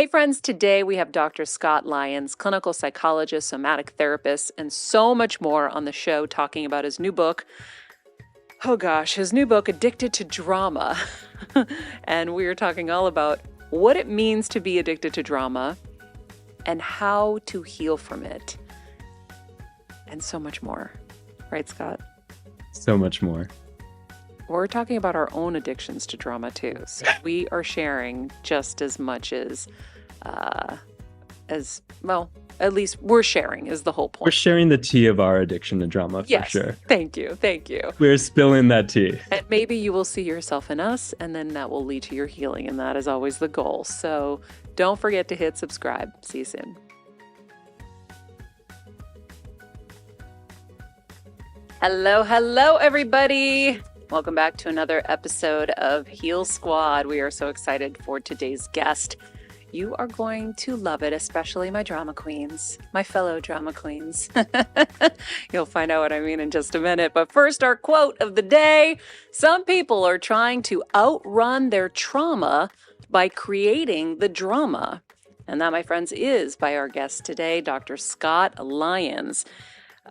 Hey friends, today we have Dr. Scott Lyons, clinical psychologist, somatic therapist, and so much more on the show talking about his new book. His new book, Addicted to Drama. And we are talking all about what it means to be addicted to drama and how to heal from it. And so much more. Right, Scott? So much more. We're talking about our own addictions to drama too. So we are sharing just as much as well, at least we're sharing is the whole point. We're sharing the tea of our addiction to drama for sure. Thank you. Thank you. We're spilling that tea. And maybe you will see yourself in us, and then that will lead to your healing. And that is always the goal. So don't forget to hit subscribe. See you soon. Hello, everybody. Welcome back to another episode of Heal Squad. We are so excited for today's guest. You are going to love it, especially my drama queens, my fellow drama queens. You'll find out what I mean in just a minute. But first, our quote of the day. Some people are trying to outrun their trauma by creating the drama. And that, my friends, is by our guest today, Dr. Scott Lyons.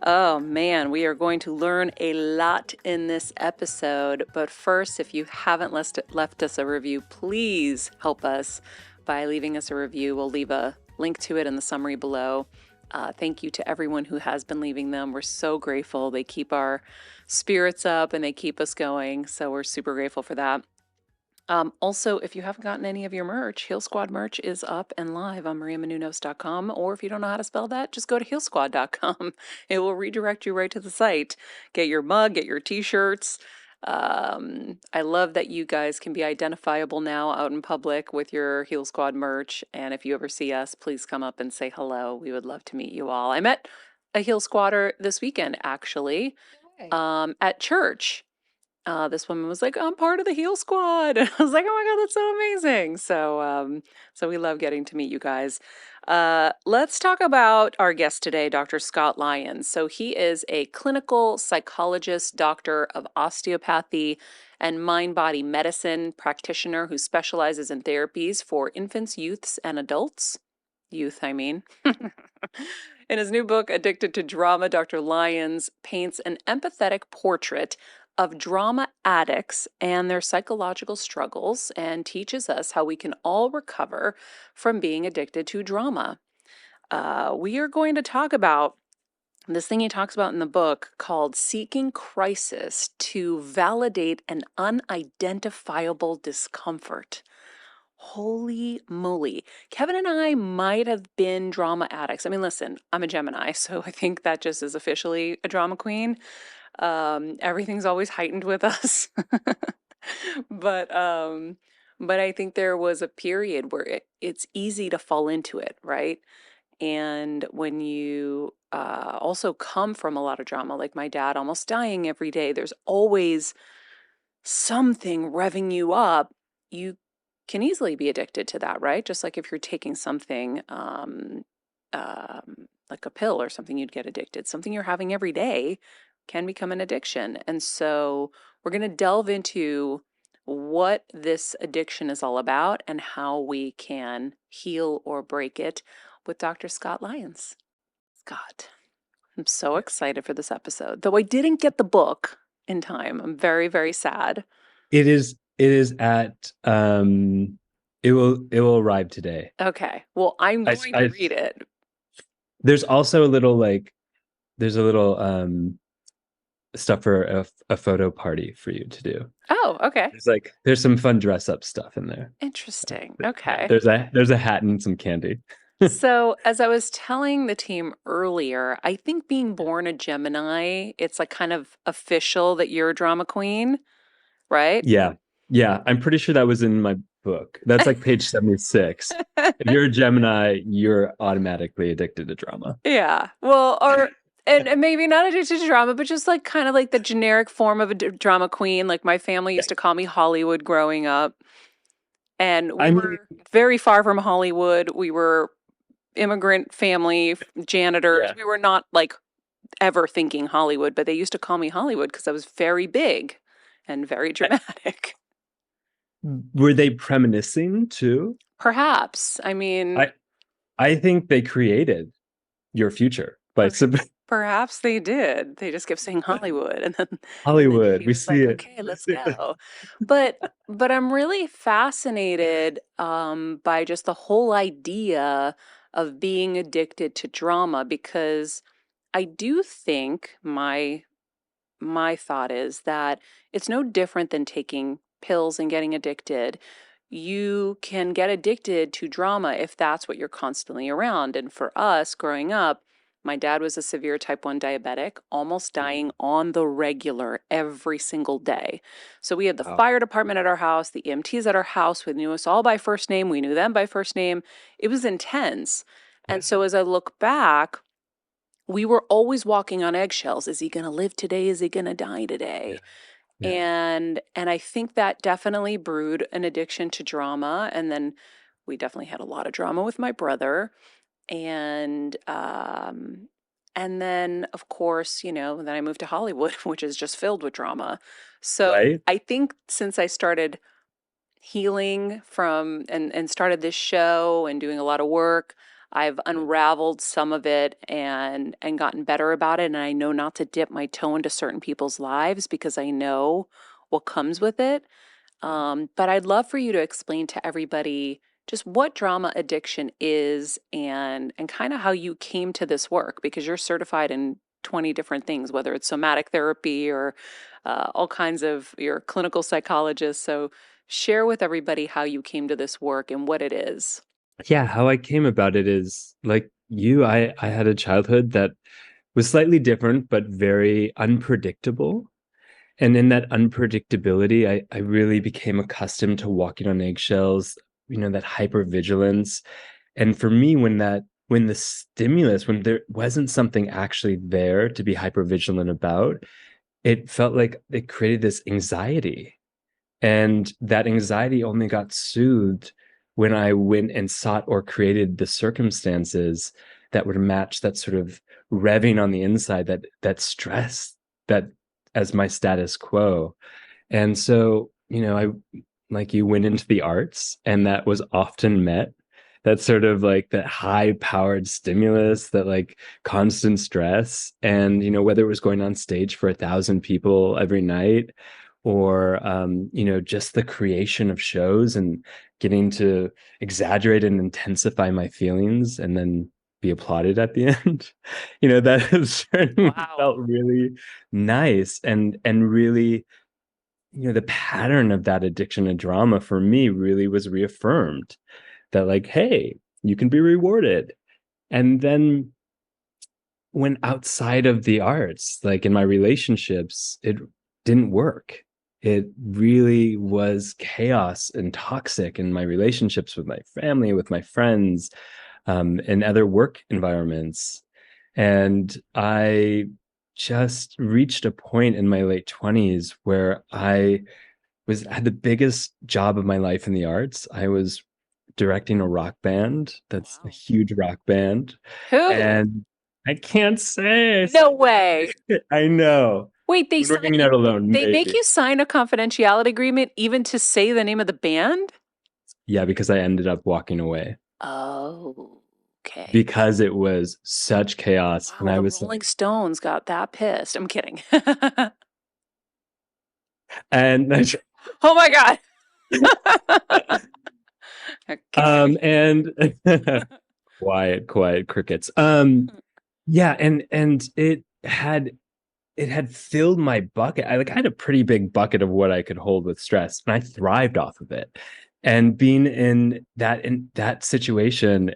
Oh man, we are going to learn a lot in this episode. But first, if you haven't left us a review, please help us by leaving us a review. We'll leave a link to it in the summary below. Thank you to everyone who has been leaving them. We're so grateful. They keep our spirits up and they keep us going. So we're super grateful for that. Also, if you haven't gotten any of your merch, Heal Squad merch is up and live on Menounos.com. Or if you don't know how to spell that, just go to healsquad.com. It will redirect you right to the site. Get your mug, get your t-shirts. I love that you guys can be identifiable now out in public with your Heal Squad merch. And if you ever see us, please come up and say hello. We would love to meet you all. I met a Heal Squatter this weekend, actually, at church. This woman was like, I'm part of the Heal Squad. And I was like, oh my God, that's so amazing. So we love getting to meet you guys. Let's talk about our guest today, Dr. Scott Lyons. So he is a clinical psychologist, doctor of osteopathy and mind-body medicine practitioner who specializes in therapies for infants, youths, and adults. Youth, I mean. In his new book, Addicted to Drama, Dr. Lyons paints an empathetic portrait of drama addicts and their psychological struggles and teaches us how we can all recover from being addicted to drama. We are going to talk about this thing he talks about in the book called seeking crisis to validate an unidentifiable discomfort. Holy moly. Kevin and I might have been drama addicts. I mean, listen, I'm a Gemini, so I think that just is officially a drama queen. Everything's always heightened with us. But I think there was a period where it's easy to fall into it, right? And when you also come from a lot of drama, like my dad almost dying every day, there's always something revving you up. You can easily be addicted to that, right? Just like if you're taking something like a pill or something, you'd get addicted. Something you're having every day can become an addiction. And so we're going to delve into what this addiction is all about and how we can heal or break it with Dr. Scott Lyons. Scott, I'm so excited for this episode. Though I didn't get the book in time. I'm very, very sad. It is at it will arrive today. Okay. Well, I'm going to read it. There's also a little stuff for a photo party for you to do. Oh, okay. There's some fun dress up stuff in there. Interesting. Okay. There's a hat and some candy. So as I was telling the team earlier, I think being born a Gemini, it's like kind of official that you're a drama queen, right? Yeah. I'm pretty sure that was in my book. That's like page 76. If you're a Gemini, you're automatically addicted to drama. Yeah. Well, and maybe not addicted to drama, but just like kind of like the generic form of a drama queen. Like my family used to call me Hollywood growing up. And we were very far from Hollywood. We were immigrant family, janitors. Yeah. We were not like ever thinking Hollywood, but they used to call me Hollywood because I was very big and very dramatic. Were they premonition too? Perhaps. I mean, I I think they created your future by per perhaps they did. They just kept saying Hollywood, and then Hollywood. she We was see like, it. "Okay, let's go." But I'm really fascinated by just the whole idea of being addicted to drama, because I do think my thought is that it's no different than taking pills and getting addicted. You can get addicted to drama if that's what you're constantly around. And for us growing up, my dad was a severe type 1 diabetic, almost dying Mm. on the regular every single day. So we had the Wow. fire department at our house, the EMTs at our house. We knew us all by first name. We knew them by first name. It was intense. Yeah. And so as I look back, we were always walking on eggshells. Is he going to live today? Is he going to die Yeah. today? Yeah. And I think that definitely brewed an addiction to drama. And then we definitely had a lot of drama with my brother. And and then of course, then I moved to Hollywood, which is just filled with drama. So Right? I think since I started healing from and started this show and doing a lot of work, I've Yeah. unraveled some of it and gotten better about it, and I know not to dip my toe into certain people's lives because I know what comes with it. Yeah. But I'd love for you to explain to everybody just what drama addiction is and kind of how you came to this work, because you're certified in 20 different things, whether it's somatic therapy or all kinds of, you're a clinical psychologist. So share with everybody how you came to this work and what it is. Yeah, how I came about it is like you, I had a childhood that was slightly different, but very unpredictable. And in that unpredictability, I really became accustomed to walking on eggshells, that hypervigilance. And for me, when the stimulus, when there wasn't something actually there to be hypervigilant about, it felt like it created this anxiety. And that anxiety only got soothed when I went and sought or created the circumstances that would match that sort of revving on the inside, that stress, that as my status quo. And so, I like you went into the arts, and that was often met. That sort of like that high powered stimulus, that like constant stress. And, whether it was going on stage for 1,000 people every night, or, just the creation of shows and getting to exaggerate and intensify my feelings and then be applauded at the end, that has certainly Wow. felt really nice and really, the pattern of that addiction and drama for me really was reaffirmed, that like, hey, you can be rewarded. And then when outside of the arts, like in my relationships, it didn't work. It really was chaos and toxic in my relationships with my family, with my friends, and other work environments. And I just reached a point in my late 20s where I had the biggest job of my life in the arts. I was directing a rock band. That's a Wow. huge rock band. Who? And I can't say No way. someday. I know. Wait, When we're hanging out alone, they make maybe. you sign a confidentiality agreement even to say the name of the band? Yeah, because I ended up walking away Oh, okay. because it was such chaos. And Wow, I the was Rolling like, Stones got that pissed. I'm kidding. and Oh my God. Okay. and quiet crickets. Yeah, and it had filled my bucket. I had a pretty big bucket of what I could hold with stress, and I thrived off of it. And being in that situation,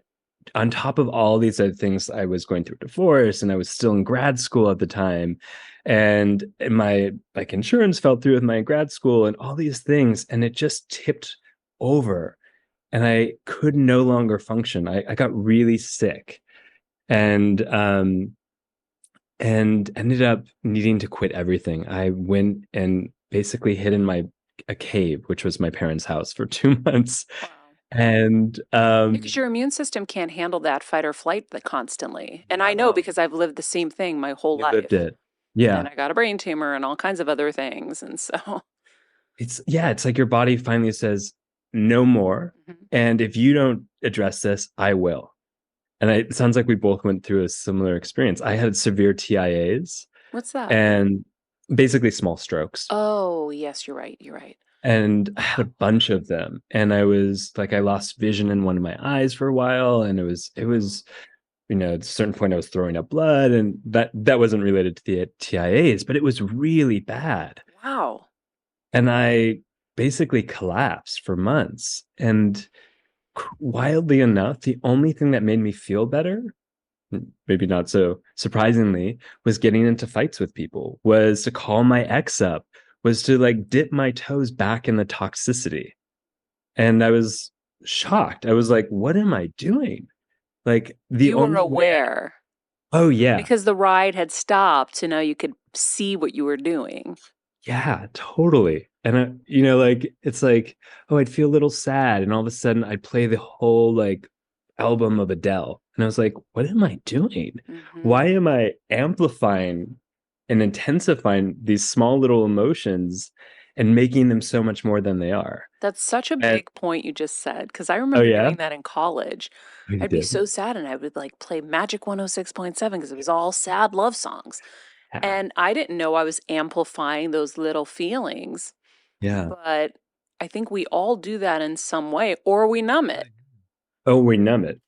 on top of all these other things, I was going through a divorce, and I was still in grad school at the time, and my like insurance fell through with my grad school, and all these things, and it just tipped over, and I could no longer function. I got really sick, and and ended up needing to quit everything. I went and basically hid in a cave, which was my parents' house, for 2 months. Wow. And Because your immune system can't handle that fight or flight constantly. And I know no, because I've lived the same thing my whole you lived life. it. And then Yeah. I got a brain tumor and all kinds of other things. And so, it's like your body finally says no more. Mhm. And if you don't address this, I will. And it sounds like we both went through a similar experience. I had severe TIAs What's that? and basically small strokes. Oh, yes, you're right. You're right. And I had a bunch of them. And I was like, I lost vision in one of my eyes for a while. And it was, at a certain point I was throwing up blood. And that wasn't related to the TIAs, but it was really bad. Wow. And I basically collapsed for months. And wildly enough, the only thing that made me feel better, maybe not so surprisingly, was getting into fights with people, was to call my ex up, was to like dip my toes back in the toxicity. And I was shocked. I was like, what am I doing? Like the You were only way aware oh yeah. because the ride had stopped, so now you could see what you were doing. Yeah, totally. And like it's like, oh, I'd feel a little sad, and all of a sudden I'd play the whole like album of Adele, and I was like, what am I doing? Hmm. Why am I amplifying and intensifying these small little emotions and making them so much more than they are? That's such a And big point you just said, because I oh remember yeah, doing that in college. oh, you I'd be did. so sad and I would like play Magic 106.7 because it was all sad love songs. Yeah, And I didn't know I was amplifying those little feelings, yeah. but I think we all do that in some way, or we numb it. Oh, we numb it.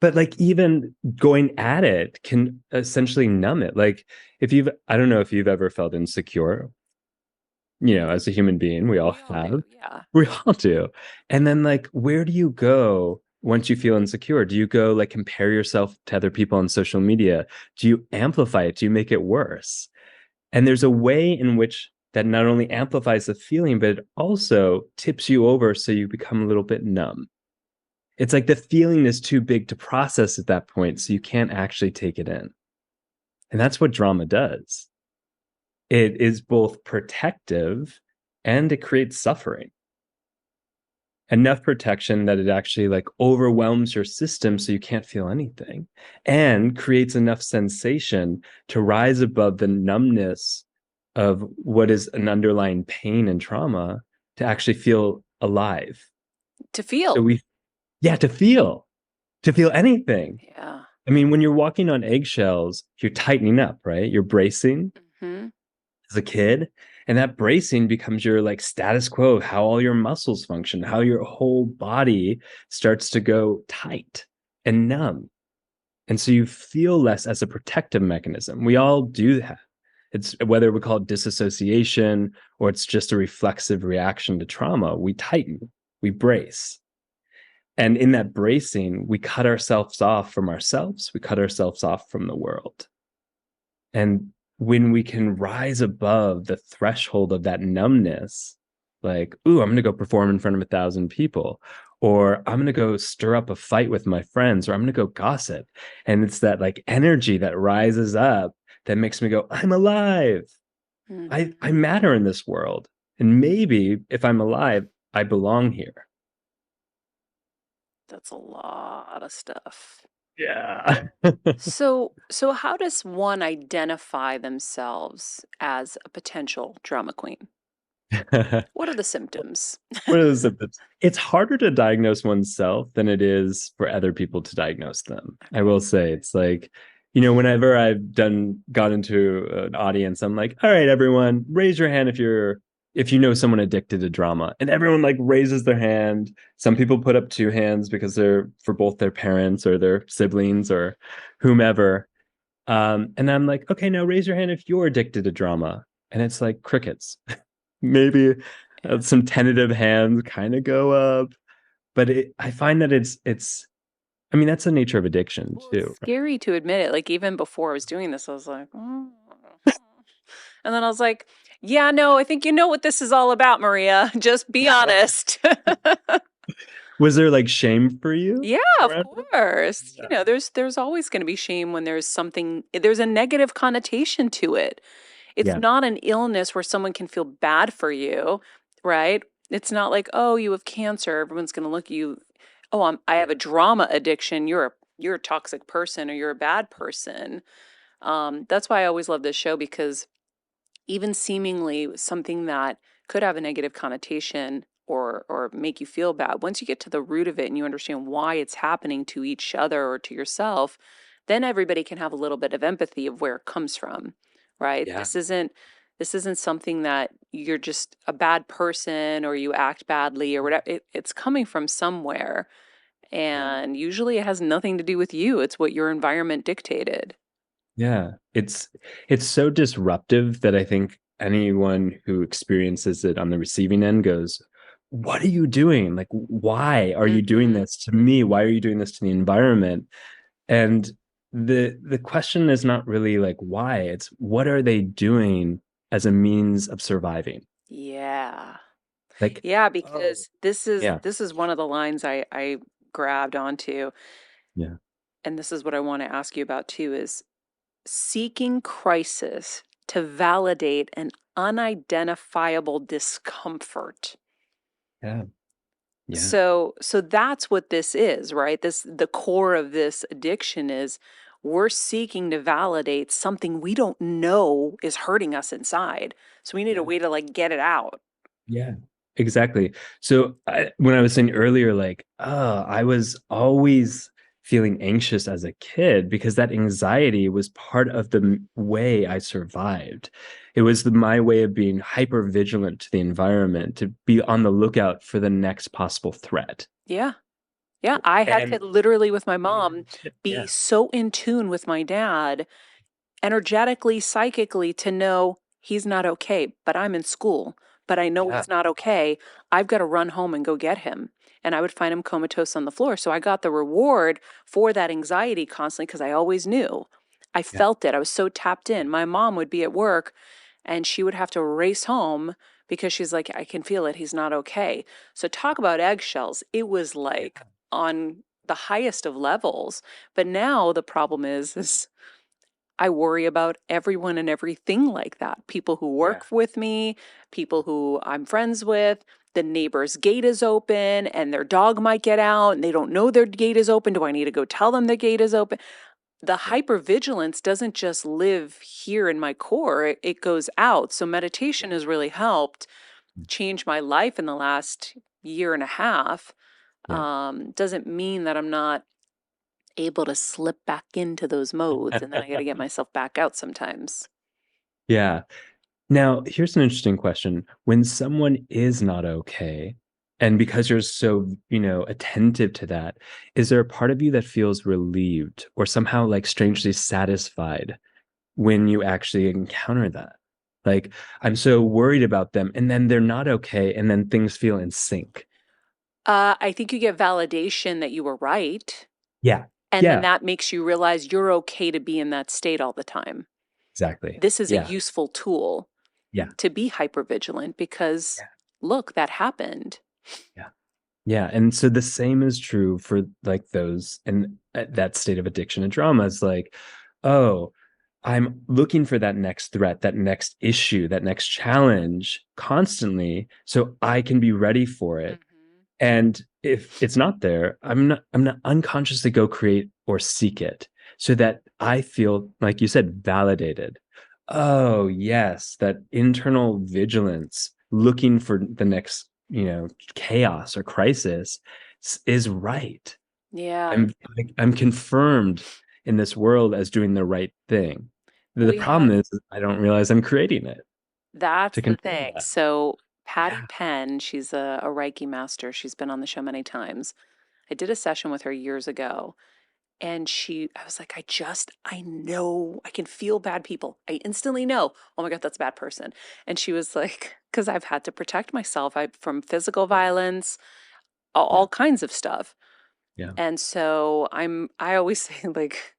But like even going at it can essentially numb it. Like I don't know if you've ever felt insecure, as a human being, we all We all do, have. yeah. We all do. And then like where do you go once you feel insecure? Do you go like compare yourself to other people on social media? Do you amplify it? Do you make it worse? And there's a way in which that not only amplifies the feeling, but it also tips you over so you become a little bit numb. It's like the feeling is too big to process at that point, so you can't actually take it in. And that's what drama does. It is both protective and it creates suffering. Enough protection that it actually like overwhelms your system so you can't feel anything, and creates enough sensation to rise above the numbness of what is an underlying pain and trauma to actually feel alive. To So feel. yeah, to feel anything. Yeah. I mean, when you're walking on eggshells, you're tightening up, right? You're bracing Hmm. as a kid. And that bracing becomes your like status quo of how all your muscles function, how your whole body starts to go tight and numb. And so you feel less as a protective mechanism. We all do that. It's whether we call it disassociation or it's just a reflexive reaction to trauma, we tighten, we brace. And in that bracing, we cut ourselves off from ourselves, we cut ourselves off from the world. And when we can rise above the threshold of that numbness, like, ooh, I'm going to go perform in front of 1,000 people, or I'm going to go stir up a fight with my friends, or I'm going to go gossip. And it's that like energy that rises up that makes me go, I'm alive. I Hmm. matter in this world. And maybe if I'm alive, I belong here. That's a lot of stuff. Yeah. So how does one identify themselves as a potential drama queen? What are the symptoms? What are the symptoms? It's harder to diagnose oneself than it is for other people to diagnose them. I Okay. will say it's like, whenever I've got into an audience, I'm like, all right, everyone, raise your hand if you know someone addicted to drama. And everyone like raises their hand. Some people put up two hands because they're for both their parents or their siblings or whomever. And I'm like, okay, now raise your hand if you're addicted to drama. And it's like crickets. Maybe Yeah. some tentative hands kind of go up, but I find that it's I mean that's the nature of addiction Well, it's too. scary to admit it. Like even before I was doing this, I was like, "Mm." And then I was like, yeah, no, I think you know what this is all about, Maria. Just be honest. Was there like shame for you Yeah, of around it? course. Yeah. There's always going to be shame when there's a negative connotation to it. It's Yeah. not an illness where someone can feel bad for you, right? It's not like, oh, you have cancer. Everyone's going to look at you. Oh, I have a drama addiction. You're a toxic person or you're a bad person. That's why I always love this show because even seemingly something that could have a negative connotation or make you feel bad. Once you get to the root of it and you understand why it's happening to each other or to yourself, then everybody can have a little bit of empathy of where it comes from, right? Yeah. This isn't something that you're just a bad person or you act badly or whatever. It's coming from somewhere. Yeah. And usually it has nothing to do with you. It's what your environment dictated. Yeah. It's so disruptive that I think anyone who experiences it on the receiving end goes, "What are you doing? Like, why are you doing Hmm. this to me? Why are you doing this to the environment?" And the question is not really like why, it's what are they doing as a means of surviving? Yeah. Like, Yeah, oh, because this is yeah, this is one of the lines I grabbed onto, yeah, and this is what I want to ask you about too, is seeking crisis to validate an unidentifiable discomfort. yeah, yeah, So that's what this is, right? The core of this addiction is we're seeking to validate something we don't know is hurting us inside. So we need a yeah. way to like get it out. Yeah, exactly. So when I was saying earlier, like, I was always feeling anxious as a kid because that anxiety was part of the way I survived. It was my way of being hyper vigilant to the environment, to be on the lookout for the next possible threat. Yeah. Yeah, I had And to literally with my yeah, mom be yeah, so in tune with my dad energetically, psychically to know he's not okay, but I'm in school, but I know yeah, he's not okay. I've got to run home and go get him. And I would find him comatose on the floor. So I got the reward for that anxiety constantly because I always knew. I yeah, felt it. I was so tapped in. My mom would be at work and she would have to race home because she's like, I can feel it. He's not okay. So talk about eggshells. It was like yeah, on the highest of levels. But now the problem is I worry about everyone and everything like that. People who yeah, work with me, people who I'm friends with, the neighbor's gate is open and their dog might get out and they don't know their gate is open. Do I need to go tell them the gate is open? The yeah, hypervigilance doesn't just live here in my core, it goes out. So yeah, meditation has really helped change my life in the last year and a half. yeah. Doesn't mean that I'm not able to slip back into those modes and then I got to get myself back out sometimes. Yeah. Now, here's an interesting question. When someone is not okay, and because you're so, attentive to that, is there a part of you that feels relieved or somehow like strangely satisfied when you actually encounter that? Like, I'm so worried about them, and then they're not okay, and then things feel in sync. I think you get validation that you were right. Yeah. And then Yeah. that makes you realize you're okay to be in that state all the time. Exactly. This is a Yeah. useful tool Yeah. to be hypervigilant because Yeah. look, that happened. Yeah. Yeah, and so the same is true for like those and that state of addiction and drama is like, oh, I'm looking for that next threat, that next issue, that next challenge constantly so I can be ready for it. Mhm. And if it's not there, I'm not unconsciously go create or seek it so that I feel, like you said, validated. Oh, yes, that internal vigilance, looking for the next, chaos or crisis is right. Yeah, I'm confirmed in this world as doing the right thing. The we problem have is I don't realize I'm creating it that's to the confirm thing. that. So Patty Yeah. Penn, she's a Reiki master. She's been on the show many times. I did a session with her years ago. And I was like, I know, I can feel bad people. I instantly know, oh my God, that's a bad person. And she was like, because I've had to protect myself from physical Yeah. violence, Yeah. all kinds of stuff. Yeah. And so I always say, like,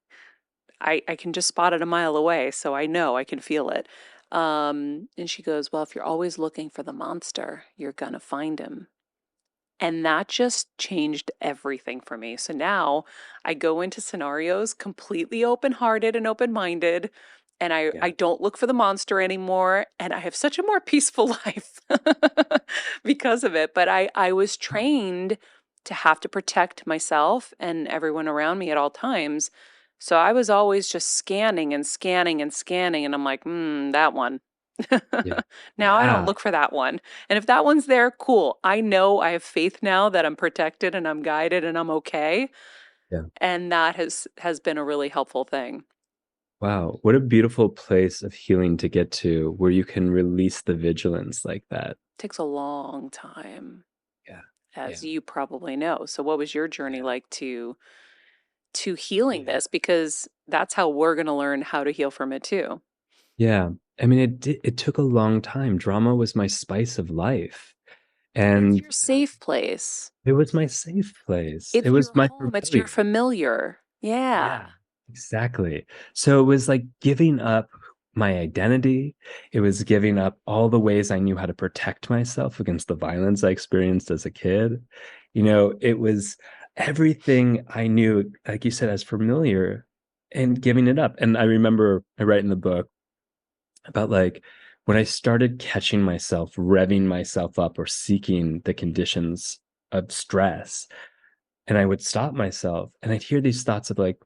I can just spot it a mile away. So I know I can feel it. And she goes, well, if you're always looking for the monster, you're going to find him. And that just changed everything for me. So now I go into scenarios completely open-hearted and open-minded, and I Yeah. don't look for the monster anymore, and I have such a more peaceful life because of it. But I was trained to have to protect myself and everyone around me at all times. So I was always just scanning and scanning and scanning, and I'm like, that one. Yeah. Now I don't Yeah. look for that one. And if that one's there, cool. I know I have faith now that I'm protected and I'm guided and I'm okay. Yeah. And that has been a really helpful thing. Wow. What a beautiful place of healing to get to where you can release the vigilance like that. Takes a long time, Yeah. as Yeah. you probably know. So what was your journey Yeah. like to healing Yeah. this? Because that's how we're going to learn how to heal from it too. Yeah. I mean, it took a long time. Drama was my spice of life. It's And your safe place. it was my safe place. It It's your was my home. It's your familiar. familiar. Yeah. Yeah, exactly. So it was like giving up my identity. It was giving up all the ways I knew how to protect myself against the violence I experienced as a kid. It was everything I knew, like you said, as familiar and giving it up. And I remember I write in the book about like when I started catching myself, revving myself up or seeking the conditions of stress, and I would stop myself and I'd hear these thoughts of like,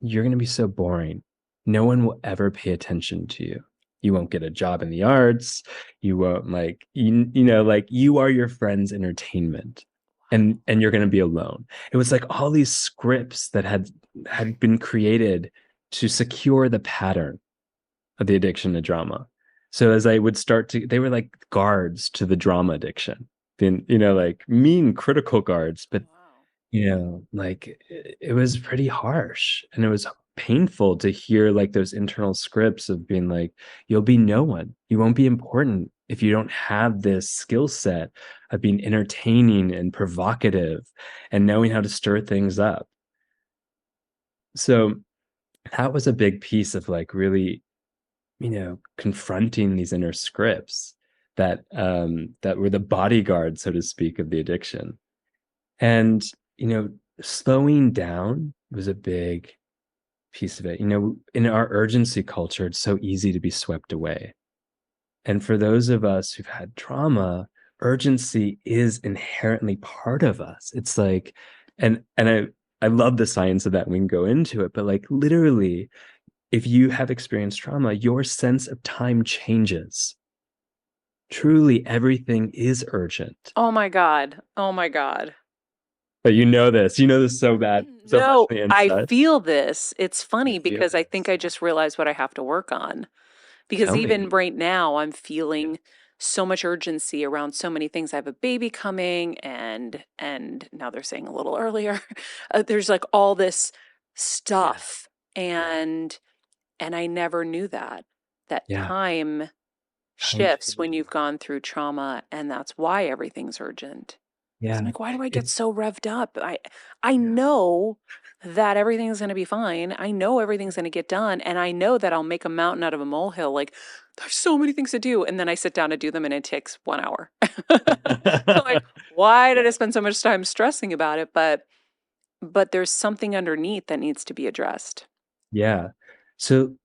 you're going to be so boring. No one will ever pay attention to you. You won't get a job in the arts. You won't like you are your friend's entertainment. And you're going to be alone. It was like all these scripts that had been created to secure the pattern of the addiction to drama. So as I would start to, they were like guards to the drama addiction. Then, like mean critical guards, but Wow. like it was pretty harsh and it was painful to hear like those internal scripts of being like, you'll be no one. You won't be important if you don't have this skill set of being entertaining and provocative and knowing how to stir things up. So that was a big piece of like really, confronting these inner scripts that were the bodyguard, so to speak, of the addiction. And, you know, slowing down was a big piece of it. In our urgency culture, it's so easy to be swept away. And for those of us who've had trauma, urgency is inherently part of us. It's like, and I love the science of that. We can go into it, but like literally, if you have experienced trauma, your sense of time changes. Truly, everything is urgent. Oh my God. Oh my God. But you know this so bad, so much No, on the I inside. feel this. It's You funny feel because I think this. I just realized what I have to work on. Because Tell even me. right now, I'm Yeah. feeling so much urgency around so many things. I have a baby coming, and now they're saying a little earlier. There's like all this Yeah. stuff, Yeah. and I never knew that Yeah. time Time shifts when changes. you've gone through trauma, and that's why everything's urgent. So I'm Yeah. like, why do I get It's so revved up? I yeah. know that everything's going to be fine. I know everything's going to get done, and I know that I'll make a mountain out of a molehill. Like, there's so many things to do, and then I sit down to do them, and it takes 1 hour. So like, why did I Yeah. spend so much time stressing about it? But there's something underneath that needs to be addressed. Yeah. So,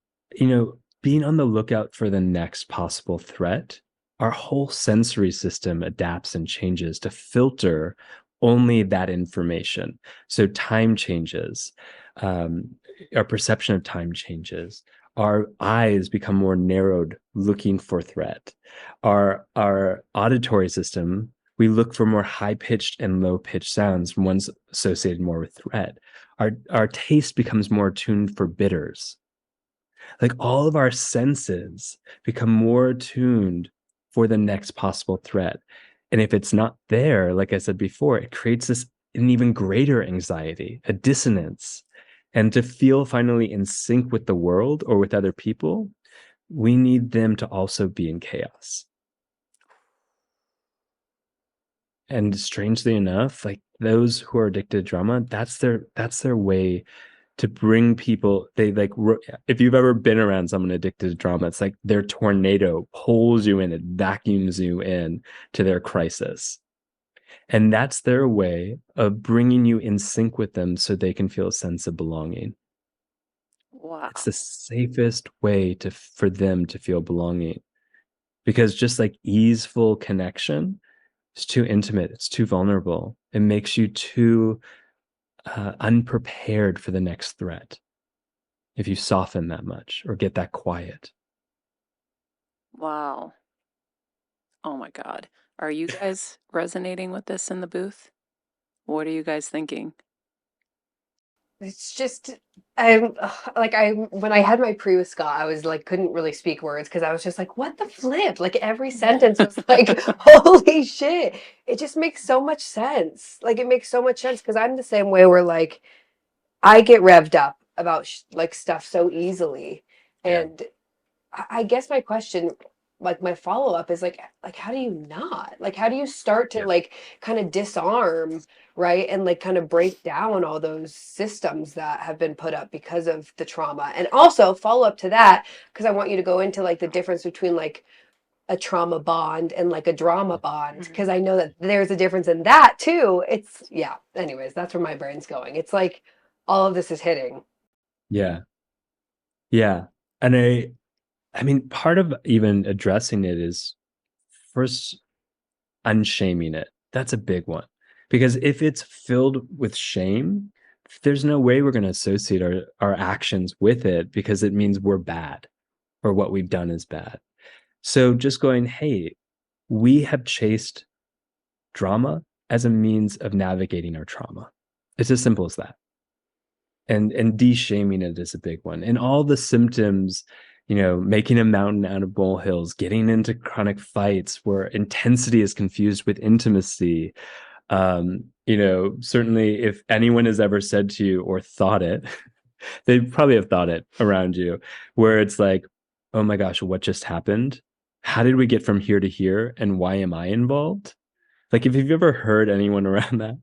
being on the lookout for the next possible threat, our whole sensory system adapts and changes to filter only that information. So time changes, um, our perception of time changes. Our eyes become more narrowed, looking for threat. Our auditory system, we look for more high pitched and low pitched sounds, ones associated more with threat. Our taste becomes more tuned for bitters. Like all of our senses become more tuned for the next possible threat. And if it's not there, like I said before, it creates this an even greater anxiety, a dissonance. And to feel finally in sync with the world or with other people, we need them to also be in chaos. And strangely enough, like those who are addicted to drama, that's their way to bring people. They like, if you've ever been around someone addicted to drama, it's like their tornado pulls you in, it vacuums you in to their crisis. And that's their way of bringing you in sync with them so they can feel a sense of belonging. It's the Wow. safest way for them to feel belonging, because just like easeful connection, it's too intimate, it's too vulnerable, it makes you too unprepared for the next threat if you soften that much or get that quiet. Wow. Oh my God. Are you guys resonating with this in the booth? What are you guys thinking? It's just I'm like I when I had my pre with Scott, I was like couldn't really speak words because I was just like, what the flip? Like every sentence was like, holy shit. It just makes so much sense. Like it makes so much sense because I'm the same way where like I get revved up about like stuff so easily. Yeah. And I guess my question, like my follow up is like how do you not? Like how do you start to Yeah. like kind of disarm, right? And like kind of break down all those systems that have been put up because of the trauma. And also follow up to that, because I want you to go into like the difference between like a trauma bond and like a drama bond, Mhm. because I know that there's a difference in that too. It's yeah. Anyways, that's where my brain's going. It's like all of this is hitting. Yeah. Yeah. And I mean, part of even addressing it is first unshaming it. That's a big one. Because if it's filled with shame, there's no way we're going to associate our actions with it because it means we're bad or what we've done is bad. So just going, hey, we have chased drama as a means of navigating our trauma. It's as simple as that. And de-shaming it is a big one. And all the symptoms, making a mountain out of molehills, getting into chronic fights where intensity is confused with intimacy. Certainly if anyone has ever said to you or thought it, they probably have thought it around you, where it's like, oh my gosh, what just happened? How did we get from here to here? And why am I involved? Like if you've ever heard anyone around that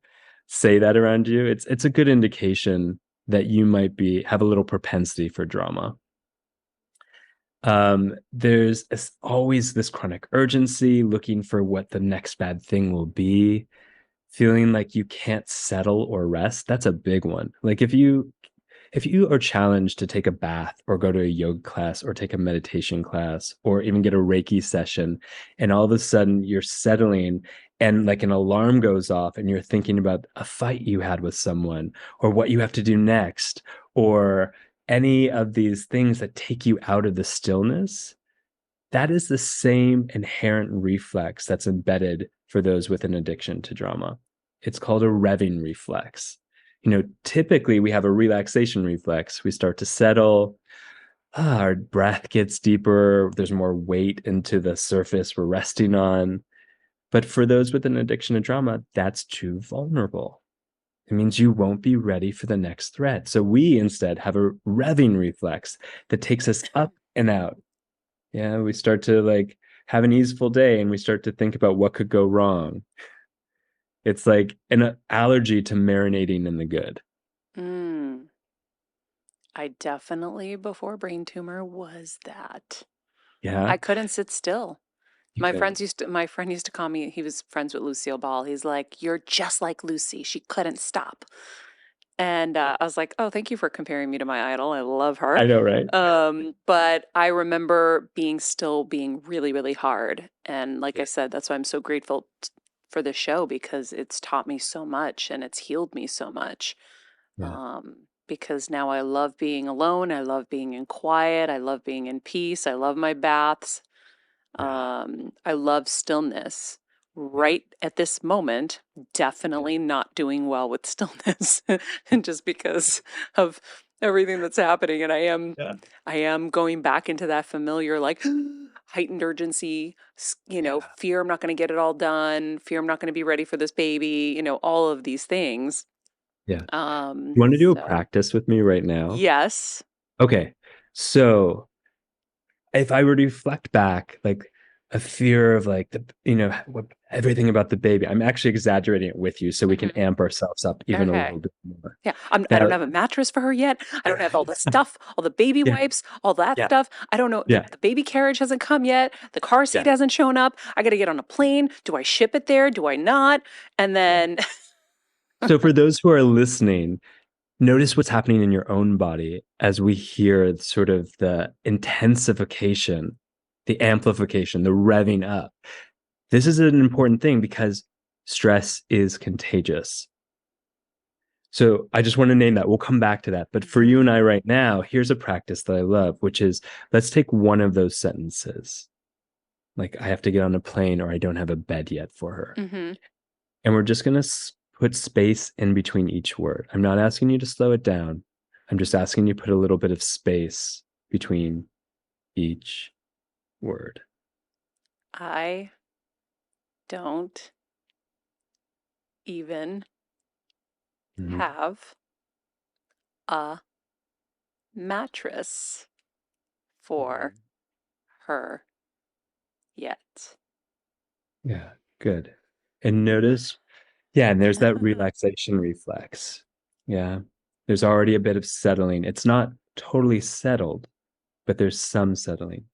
say that around you, it's a good indication that you might be have a little propensity for drama. There's always this chronic urgency, looking for what the next bad thing will be, feeling like you can't settle or rest. That's a big one. Like if you are challenged to take a bath or go to a yoga class or take a meditation class or even get a Reiki session, and all of a sudden you're settling and like an alarm goes off and you're thinking about a fight you had with someone or what you have to do next or any of these things that take you out of the stillness, that is the same inherent reflex that's embedded for those with an addiction to drama. It's called a revving reflex. Typically we have a relaxation reflex. We start to settle, our breath gets deeper, there's more weight into the surface we're resting on. But for those with an addiction to drama, that's too vulnerable. It means you won't be ready for the next threat. So we instead have a revving reflex that takes us up and out. Yeah, we start to like have an easeful day and we start to think about what could go wrong. It's like an allergy to marinating in the good. Mm, I definitely, before brain tumor, was that. Yeah, I couldn't sit still. you can. My friend used to call me, he was friends with Lucille Ball. He's like, "You're just like Lucy. She couldn't stop." And I was like, "Oh, thank you for comparing me to my idol. I love her." I know, right? But I remember being still being really, really hard. And like I Yeah, said, that's why I'm so grateful for the show because it's taught me so much and it's healed me so much. yeah, Because now I love being alone. I love being in quiet. I love being in peace. I love my baths. yeah, I love stillness. yeah, Right at this moment, yeah, definitely not doing well with stillness, and just because of everything that's happening. And yeah, I am going back into that familiar, like heightened urgency, yeah, fear I'm not going to get it all done, fear I'm not going to be ready for this baby, all of these things. yeah. You want to do a So practice with me right now? yes. Okay. So if I were to reflect back, like a fear of like everything about the baby, I'm actually exaggerating it with you so we can Mhm. amp ourselves up even a Okay. little bit more. Yeah, I Now, don't have a mattress for her yet. I don't have all the stuff, all the baby yeah, wipes, all that yeah, stuff. I don't know. yeah, The baby carriage hasn't come yet. The car seat yeah, hasn't shown up. I got to get on a plane. Do I ship it there? Do I not? And yeah. then, So for those who are listening, notice what's happening in your own body as we hear sort of the intensification, the amplification, the revving up. This is an important thing because stress is contagious. So I just want to name that. We'll come back to that. But for you and Mhm. I right now, here's a practice that I love, which is let's take one of those sentences. like I have to get on a plane or I don't have a bed yet for her. Mm-hmm. And we're just going to put space in between each word. I'm not asking you to slow it down. I'm just asking you to put a little bit of space between each word. I don't even Mhm. have a mattress for her yet. Yeah, good. And notice, yeah, and there's that relaxation reflex. Yeah, there's already a bit of settling. It's not totally settled, but there's some settling.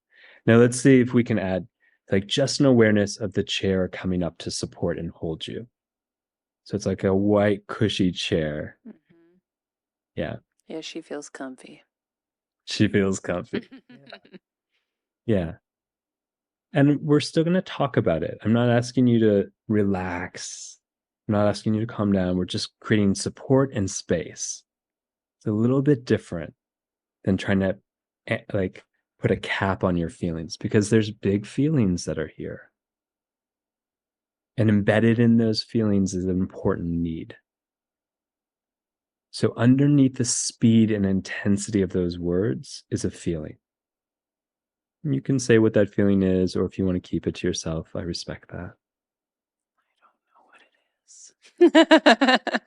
Now let's see if we can add like just an awareness of the chair coming up to support and hold you. So it's like a white, cushy chair. Mm-hmm. Yeah, Yeah, she feels comfy. she feels comfy. Yeah. And we're still going to talk about it. I'm not asking you to relax. I'm not asking you to calm down. We're just creating support and space. It's a little bit different than trying to like put a cap on your feelings because there's big feelings that are here. And embedded in those feelings is an important need. So underneath the speed and intensity of those words is a feeling. You can say what that feeling is, or if you want to keep it to yourself, I respect that. I don't know what it is.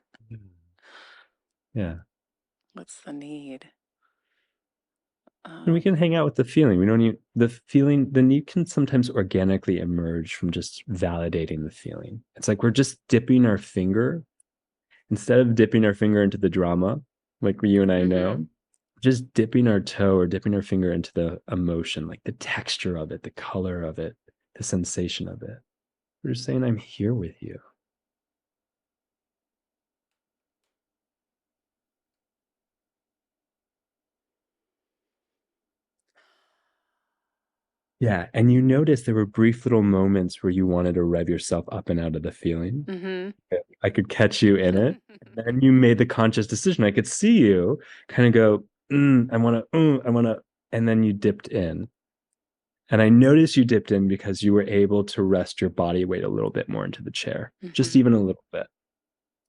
Yeah. What's the need? And we can hang out with the feeling. We don't need the feeling, the need can sometimes organically emerge from just validating the feeling. It's like we're just dipping our finger instead of dipping our finger into the drama, like you and I know, just dipping our toe or dipping our finger into the emotion, like the texture of it, the color of it, the sensation of it. We're just saying, I'm here with you. Yeah. And you notice there were brief little moments where you wanted to rev yourself up and out of the feeling. Mm-hmm. I could catch you in it. And then you made the conscious decision. I could see you kind of go, I want to, and then you dipped in. And I noticed you dipped in because you were able to rest your body weight a little bit more into the chair, just even a little bit.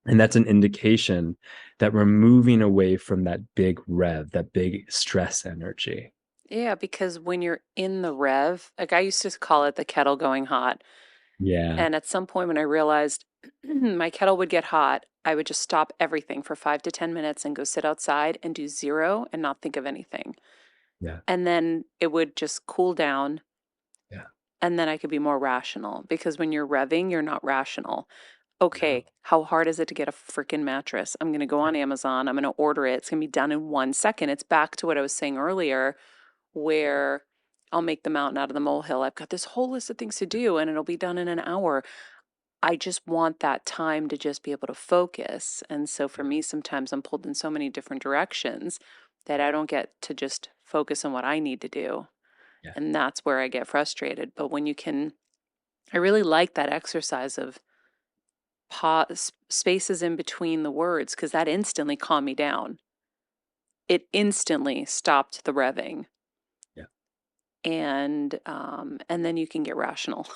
And that's an indication that we're moving away from that big rev, that big stress energy. Yeah, because when you're in the rev, like I used to call it the kettle going hot. Yeah. And at some point when I realized my kettle would get hot, I would just stop everything for 5 to 10 minutes and go sit outside and do zero and not think of anything. Yeah. And then it would just cool down. Yeah. And then I could be more rational because when you're revving, you're not rational. Okay, how hard is it to get a freaking mattress? I'm going to go on Amazon. I'm going to order it. It's going to be done in 1 second. It's back to what I was saying earlier, where I'll make the mountain out of the molehill. I've got this whole list of things to do and it'll be done in an hour. I just want that time to just be able to focus. And so for me, sometimes I'm pulled in so many different directions that I don't get to just focus on what I need to do. Yeah. And that's where I get frustrated. But when you can, I really like that exercise of pause, spaces in between the words, because that instantly calmed me down. It instantly stopped the revving. Yeah. And then you can get rational.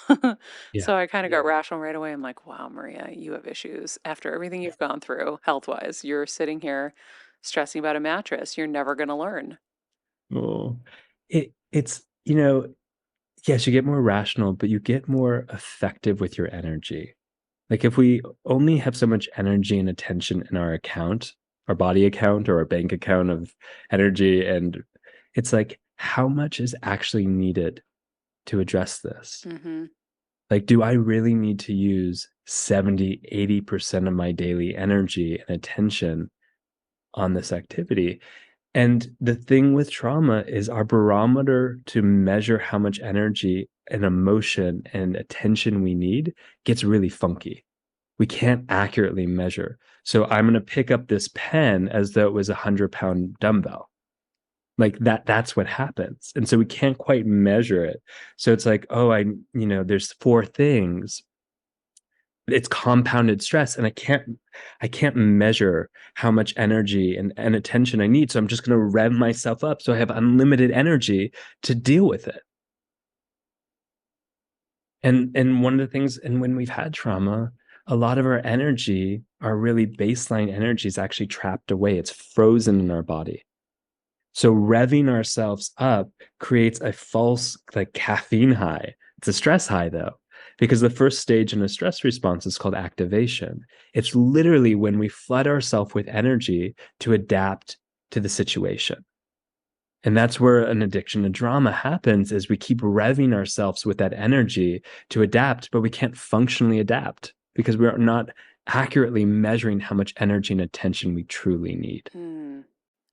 Yeah. So I kind of got rational right away. I'm like, wow, Maria, you have issues after everything you've gone through health wise. You're sitting here stressing about a mattress. You're never going to learn. Oh, it's, yes, you get more rational, but you get more effective with your energy. Like if we only have so much energy and attention in our account, our body account or our bank account of energy, and it's like, how much is actually needed to address this? Mm-hmm. Like, do I really need to use 70, 80% of my daily energy and attention on this activity? And the thing with trauma is our barometer to measure how much energy and emotion and attention we need gets really funky. We can't accurately measure. So I'm going to pick up this pen as though it was 100-pound dumbbell. Like that's what happens. And so we can't quite measure it. So it's like, oh, there's four things. It's compounded stress and I can't measure how much energy and attention I need. So I'm just going to rev myself up so I have unlimited energy to deal with it. And one of the things, and when we've had trauma, a lot of our energy, our really baseline energy, is actually trapped away. It's frozen in our body. So revving ourselves up creates a false like caffeine high. It's a stress high though, because the first stage in a stress response is called activation. It's literally when we flood ourselves with energy to adapt to the situation. And that's where an addiction to drama happens, is we keep revving ourselves with that energy to adapt, but we can't functionally adapt because we're not accurately measuring how much energy and attention we truly need.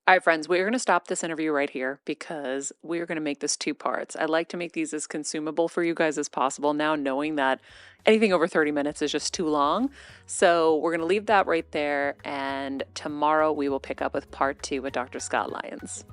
All right, friends, we're going to stop this interview right here because we're going to make this 2 parts. I like to make these as consumable for you guys as possible now, knowing that anything over 30 minutes is just too long. So we're going to leave that right there. And tomorrow we will pick up with part 2 with Dr. Scott Lyons.